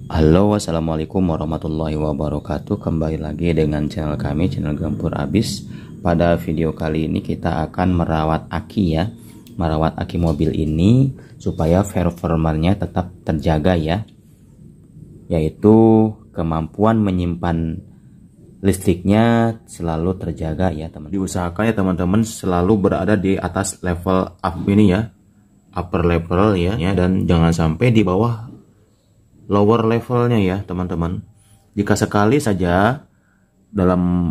Halo, assalamualaikum warahmatullahi wabarakatuh. Kembali lagi dengan channel kami, channel Gempur Abis. Pada video kali ini kita akan merawat aki ya, merawat aki mobil ini supaya performanya tetap terjaga ya, yaitu kemampuan menyimpan listriknya selalu terjaga ya teman. Diusahakan ya teman-teman selalu berada di atas level up ini ya, upper level ya, dan jangan sampai di bawah lower levelnya ya teman-teman. Jika sekali saja dalam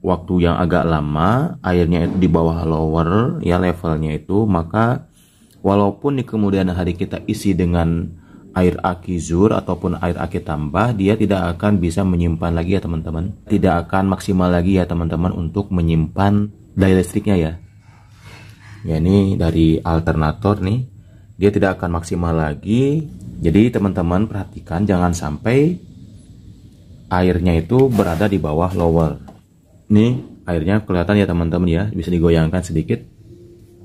waktu yang agak lama airnya itu di bawah lower ya levelnya itu, maka walaupun di kemudian hari kita isi dengan air aki zur ataupun air aki tambah, dia tidak akan bisa menyimpan lagi ya teman-teman, tidak akan maksimal lagi ya teman-teman untuk menyimpan daya listriknya ya. Ya, ini dari alternator nih, dia tidak akan maksimal lagi. Jadi teman-teman perhatikan jangan sampai airnya itu berada di bawah lower. Nih airnya kelihatan ya teman-teman ya, bisa digoyangkan sedikit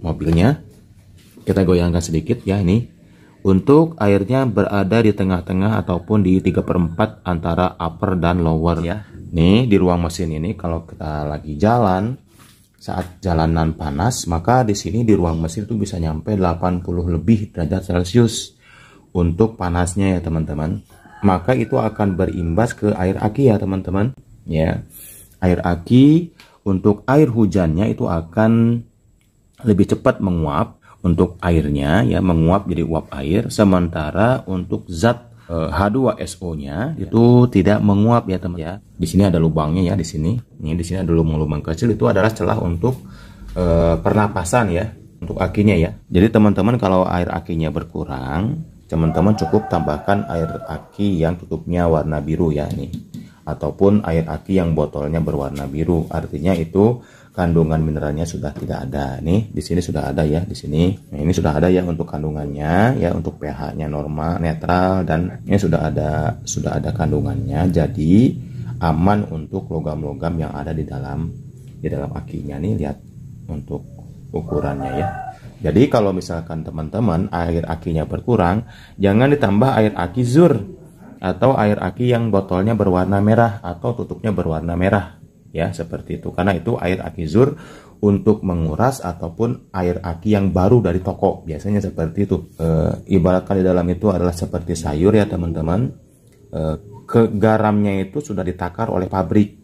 mobilnya. Kita goyangkan sedikit ya, ini untuk airnya berada di tengah-tengah ataupun di 3/4 antara upper dan lower ya. Nih di ruang mesin ini kalau kita lagi jalan saat jalanan panas, maka di sini di ruang mesin itu bisa nyampe 80 lebih derajat Celcius untuk panasnya ya teman-teman. Maka itu akan berimbas ke air aki ya teman-teman ya. Air aki untuk air hujannya itu akan lebih cepat menguap untuk airnya ya, menguap jadi uap air, sementara untuk zat H2SO nya itu tidak menguap ya teman ya. Di sini ada lubangnya ya, di sini. Ini di sini ada lubang-lubang kecil, itu adalah celah untuk pernapasan ya, untuk akinya ya. Jadi teman-teman kalau air akinya berkurang, teman-teman cukup tambahkan air aki yang tutupnya warna biru ya nih, ataupun air aki yang botolnya berwarna biru, artinya itu kandungan mineralnya sudah tidak ada. Nih di sini sudah ada ya, di sini. Nah, ini sudah ada ya untuk kandungannya ya, untuk pH-nya normal, netral, dan ini sudah ada kandungannya, jadi aman untuk logam-logam yang ada di dalam akinya. Nih lihat untuk ukurannya ya. Jadi kalau misalkan teman-teman air akinya berkurang, jangan ditambah air aki zur atau air aki yang botolnya berwarna merah atau tutupnya berwarna merah ya, seperti itu. Karena itu air aki zur untuk menguras ataupun air aki yang baru dari toko, biasanya seperti itu. Ibaratkan di dalam itu adalah seperti sayur ya teman-teman. Garamnya itu sudah ditakar oleh pabrik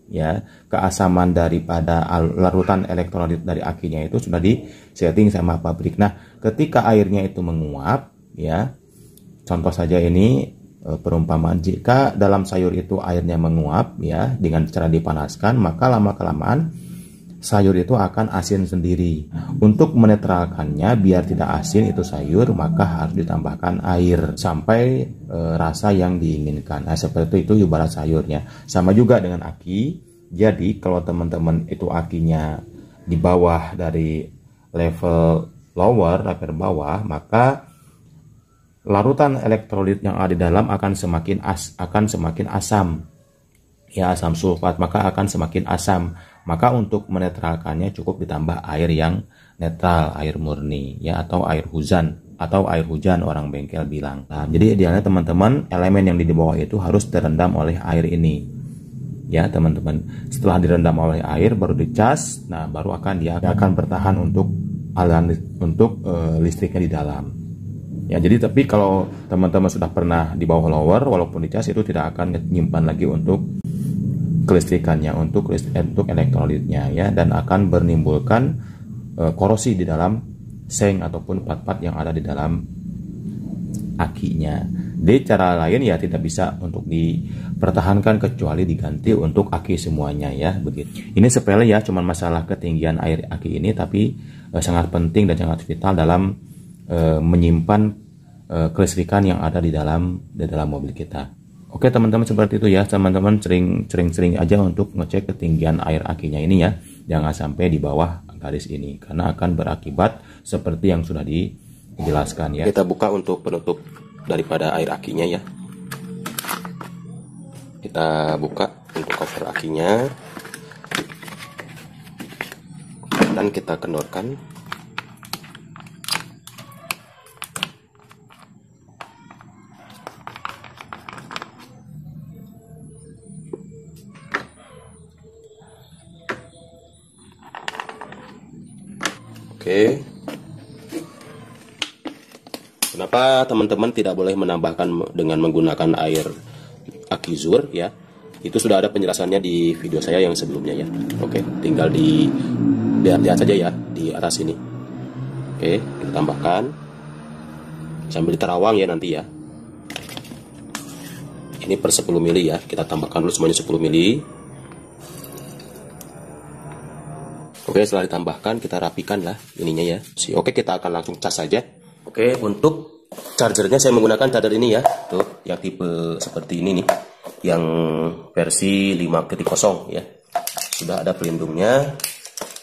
ya, keasaman daripada larutan elektrolit dari akinya itu sudah disetting sama pabrik. Nah ketika airnya itu menguap ya, contoh saja ini perumpamaan, jika dalam sayur itu airnya menguap ya dengan cara dipanaskan, maka lama-kelamaan sayur itu akan asin sendiri. Untuk menetralkannya biar tidak asin itu sayur, maka harus ditambahkan air sampai rasa yang diinginkan. Nah seperti itu ibarat sayurnya. Sama juga dengan aki. Jadi kalau teman-teman itu akinya di bawah dari level lower, level bawah, maka larutan elektrolit yang ada di dalam akan semakin asam ya, asam sulfat, maka akan semakin asam. Maka untuk menetralkannya cukup ditambah air yang netral, air murni ya, atau air hujan orang bengkel bilang. Nah jadi idealnya teman-teman elemen yang di bawah itu harus direndam oleh air ini ya teman-teman. Setelah direndam oleh air baru dicas, nah baru dia akan bertahan untuk aliran listriknya di dalam. Ya, jadi tapi kalau teman-teman sudah pernah di bawah lower, walaupun dicas itu tidak akan menyimpan lagi untuk kelistrikannya, untuk elektrolitnya ya, dan akan menimbulkan korosi di dalam seng ataupun part-part yang ada di dalam akinya. Di cara lain ya tidak bisa untuk dipertahankan kecuali diganti untuk aki semuanya ya, begitu. Ini sepele ya, cuman masalah ketinggian air aki ini, tapi sangat penting dan sangat vital dalam menyimpan kelistrikan yang ada di dalam mobil kita. Oke teman-teman, seperti itu ya teman-teman, sering aja untuk ngecek ketinggian air akinya ini ya, jangan sampai di bawah garis ini karena akan berakibat seperti yang sudah dijelaskan ya. Kita buka untuk penutup daripada air akinya ya, kita buka untuk cover akinya dan kita kendorkan. Oke. Kenapa teman-teman tidak boleh menambahkan dengan menggunakan air aki zur ya? Itu sudah ada penjelasannya di video saya yang sebelumnya ya. Oke, tinggal lihat saja ya di atas ini. Oke, kita tambahkan sambil diterawang ya nanti ya. Ini per 10 mili ya, kita tambahkan dulu semuanya 10 mili. Oke, setelah ditambahkan kita rapikan lah ininya ya. Oke, kita akan langsung cas saja. Oke, untuk chargernya saya menggunakan charger ini ya, tuh yang tipe seperti ini nih, yang versi 5.0 ya. Sudah ada pelindungnya,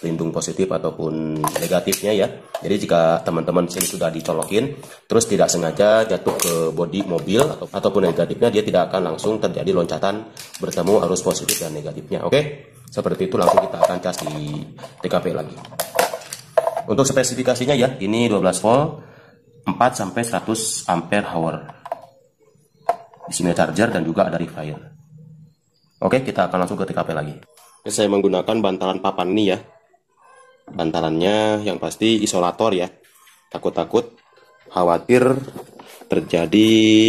pelindung positif ataupun negatifnya ya. Jadi jika teman-teman sini sudah dicolokin, terus tidak sengaja jatuh ke bodi mobil ataupun negatifnya, dia tidak akan langsung terjadi loncatan bertemu arus positif dan negatifnya. Oke, seperti itu langsung kita akan cas di TKP lagi. Untuk spesifikasinya ya, ini 12 volt. 4 sampai 100 ampere hour. Di sini charger dan juga ada rectifier. Oke, kita akan langsung ke TKP lagi. Saya menggunakan bantalan papan ini ya. Bantalannya yang pasti isolator ya. Takut-takut khawatir terjadi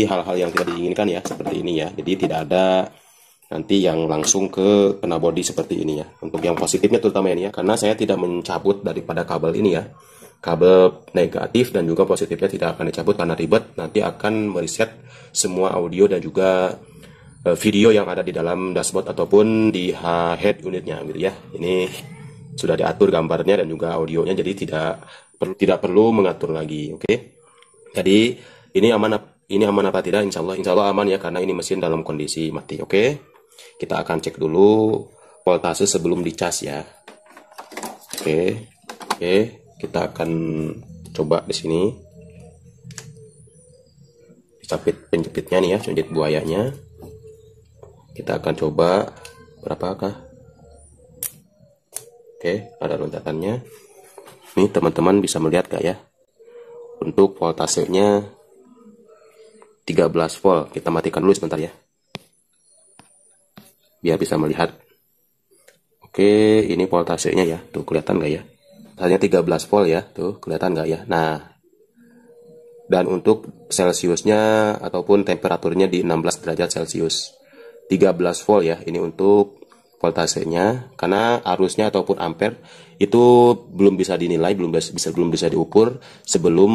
hal-hal yang tidak diinginkan ya, seperti ini ya. Jadi tidak ada nanti yang langsung ke kena bodi seperti ini ya. Untuk yang positifnya terutama ini ya, karena saya tidak mencabut daripada kabel ini ya. Kabel negatif dan juga positifnya tidak akan dicabut karena ribet, nanti akan mereset semua audio dan juga video yang ada di dalam dashboard ataupun di head unitnya gitu ya. Ini sudah diatur gambarnya dan juga audionya, jadi tidak perlu mengatur lagi. Oke. Jadi ini aman apa tidak? Insya Allah aman ya, karena ini mesin dalam kondisi mati. Oke. Kita akan cek dulu voltase sebelum dicas ya. Oke. Kita akan coba di sini dicapit penjepitnya nih ya, penjepit buayanya. Kita akan coba berapakah. Oke, ada loncatannya. Nih teman-teman bisa melihat gak ya? Untuk voltasenya 13 volt. Kita matikan dulu sebentar ya, biar bisa melihat. Oke, ini voltasenya ya, tuh kelihatan gak ya? Hanya 13 volt ya, tuh kelihatan nggak ya? Nah, dan untuk Celsiusnya ataupun temperaturnya di 16 derajat Celcius, 13 volt ya. Ini untuk voltasenya, karena arusnya ataupun ampere itu belum bisa dinilai, belum bisa diukur sebelum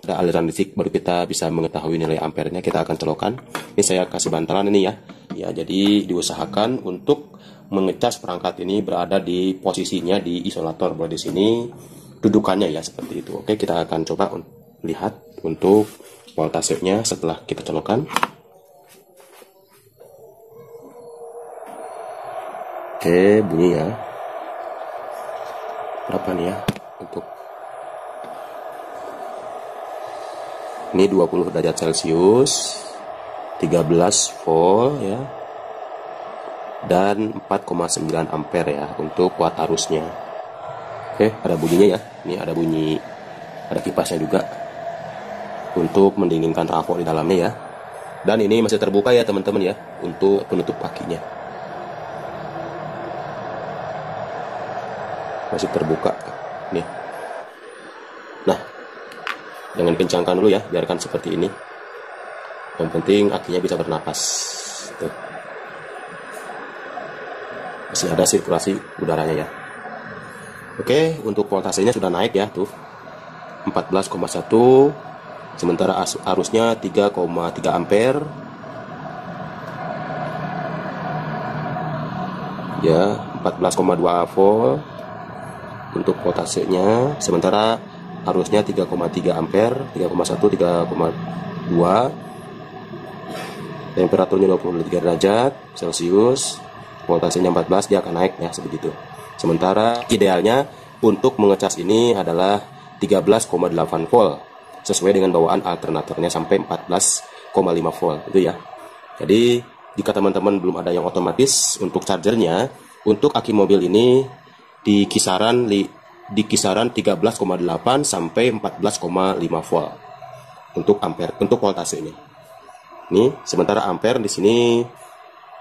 ada aliran listrik, baru kita bisa mengetahui nilai ampernya. Kita akan colokan. Ini saya kasih bantalan ini ya. Ya, jadi diusahakan untuk mengecas perangkat ini berada di posisinya di isolator, bahwa di sini dudukannya ya seperti itu. Oke, kita akan coba lihat untuk voltasenya setelah kita colokan. Oke, bunyi ya. Berapa nih ya untuk ini 20 derajat Celcius, 13 volt ya, dan 4,9 ampere ya untuk watt arusnya. Oke, ada bunyinya ya. Ini ada bunyi, ada kipasnya juga untuk mendinginkan trafo di dalamnya ya. Dan ini masih terbuka ya teman-teman ya, untuk penutup kakinya masih terbuka nih. Nah, jangan kencangkan dulu ya, biarkan seperti ini. Yang penting akinya bisa bernapas. Tuh, masih ada sirkulasi udaranya ya. Oke, untuk voltasenya sudah naik ya, tuh 14,1, sementara arusnya 3,3 ampere ya, 14,2 volt untuk voltasenya, sementara arusnya 3,3 ampere, 3,1, 3,2, temperaturnya 23 derajat Celcius, voltasenya 14, dia akan naik ya sebegitu. Sementara idealnya untuk mengecas ini adalah 13,8 volt sesuai dengan bawaan alternatornya sampai 14,5 volt itu ya. Jadi jika teman-teman belum ada yang otomatis untuk chargernya, untuk aki mobil ini di kisaran 13,8 sampai 14,5 volt untuk ampere, untuk voltasenya. Nih, sementara ampere di sini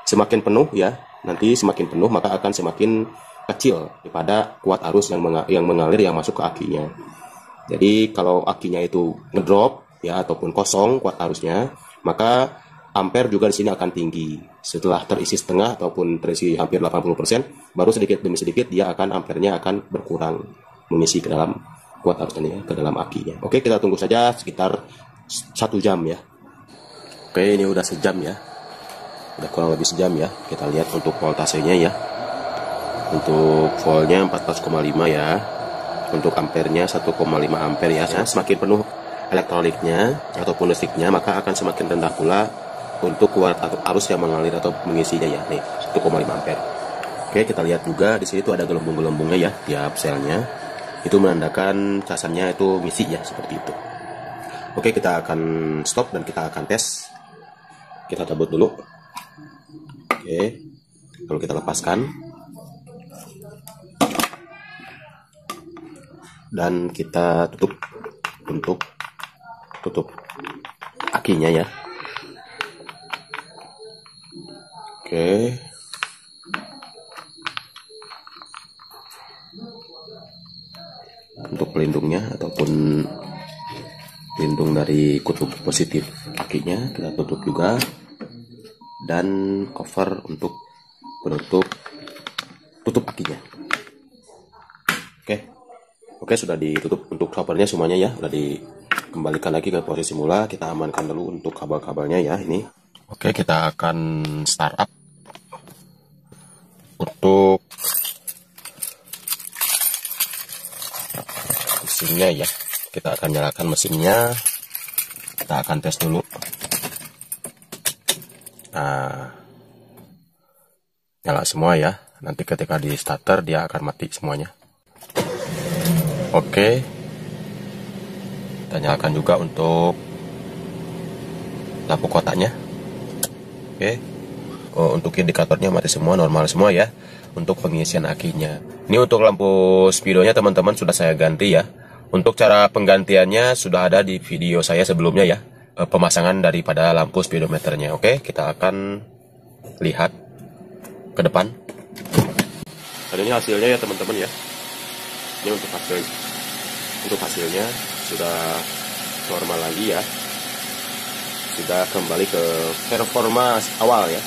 semakin penuh ya. Nanti semakin penuh maka akan semakin kecil daripada kuat arus yang mengalir yang masuk ke akinya. Jadi kalau akinya itu ngedrop ya ataupun kosong kuat arusnya, maka ampere juga di sini akan tinggi. Setelah terisi setengah ataupun terisi hampir 80%, baru sedikit demi sedikit dia akan ampernya akan berkurang mengisi ke dalam kuat arusnya ya, ke dalam akinya. Oke, kita tunggu saja sekitar 1 jam ya. Oke, ini udah sejam ya. Udah kurang lebih sejam ya. Kita lihat untuk voltasenya ya. Untuk voltnya 14,5 ya. Untuk ampernya 1,5 ampere ya. Nah, semakin penuh elektroliknya ataupun listriknya, maka akan semakin rendah pula untuk kuat arus yang mengalir atau mengisinya ya. Nih, 1,5 ampere. Oke, kita lihat juga di sini tuh ada gelembung-gelembungnya ya tiap selnya. Itu menandakan casannya itu ngisi ya, seperti itu. Oke, kita akan stop dan kita akan tes. Kita cabut dulu. Oke, lalu kita lepaskan. Dan kita tutup untuk tutup akinya ya. Oke. Untuk pelindungnya ataupun pelindung dari kutub positif akinya kita tutup juga, dan cover untuk penutup tutup akinya. Oke, sudah ditutup untuk covernya semuanya ya, sudah dikembalikan lagi ke posisi semula. Kita amankan dulu untuk kabel-kabelnya ya ini. Oke, kita akan startup untuk mesinnya ya. Kita akan nyalakan mesinnya. Kita akan tes dulu. Nah, nyala semua ya. Nanti ketika di starter dia akan mati semuanya. Oke, kita nyalakan juga untuk lampu kotaknya. Oke, untuk indikatornya mati semua, normal semua ya. Untuk pengisian akinya, ini untuk lampu speedonya teman-teman sudah saya ganti ya. Untuk cara penggantiannya sudah ada di video saya sebelumnya ya, pemasangan daripada lampu speedometernya. Oke, kita akan lihat ke depan. Dan ini hasilnya ya teman-teman ya. Ini untuk hasilnya sudah normal lagi ya, sudah kembali ke performa awal ya.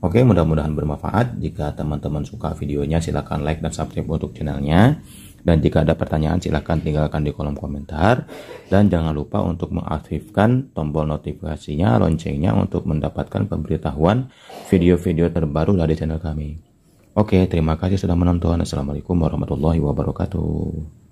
Oke, mudah-mudahan bermanfaat. Jika teman-teman suka videonya, silahkan like dan subscribe untuk channelnya. Dan jika ada pertanyaan, silahkan tinggalkan di kolom komentar. Dan jangan lupa untuk mengaktifkan tombol notifikasinya, loncengnya untuk mendapatkan pemberitahuan video-video terbaru dari channel kami. Oke, terima kasih sudah menonton. Assalamualaikum warahmatullahi wabarakatuh.